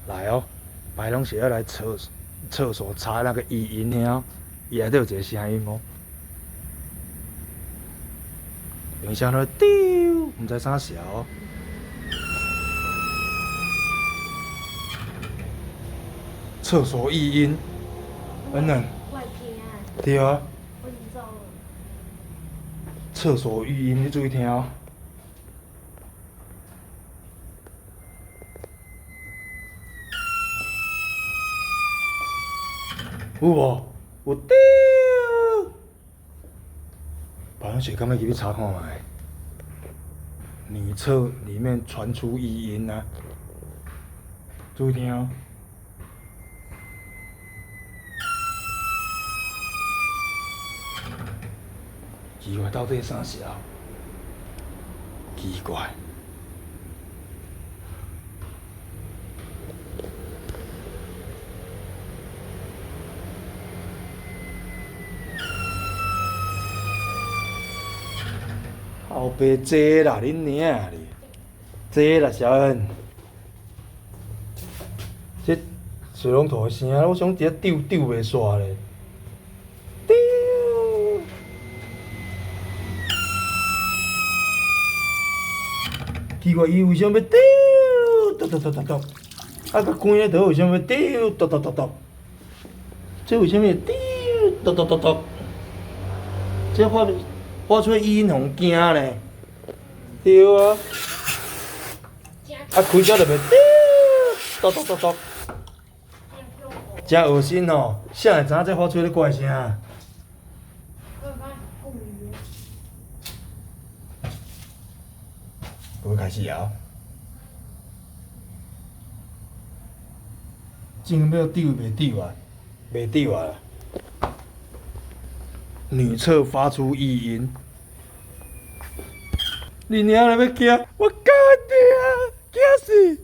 来哦，摆拢是要来厕所查那个语音遐，伊内底有一个声音哦。冰箱咧丢，毋知啥小哦。厕所语音，安怎？对啊。厕所语音，你注意听哦。有无？有丢。保养水，敢要入去查看卖？女厕里面传出异音啊！注意听哦。奇怪，到底啥时候？奇怪。后背坐啦，恁娘哩！坐啦，小恩。这水龙头的声，我想伫遐丢袂煞咧。丢！奇怪，伊为什么要丢？嘟嘟嘟嘟嘟！啊，甲关咧倒为什么要丢？嘟嘟嘟嘟！这为什么丢？嘟嘟嘟嘟！这发出音互惊咧。对啊。啊，开车就袂丢，嘟嘟嘟嘟。真恶心哦！谁会知影这发出咧怪声？要开始摇。镜要丢袂丢啊？袂丢啊！女厕发出异音。你娘来要惊？我干爹啊！惊死！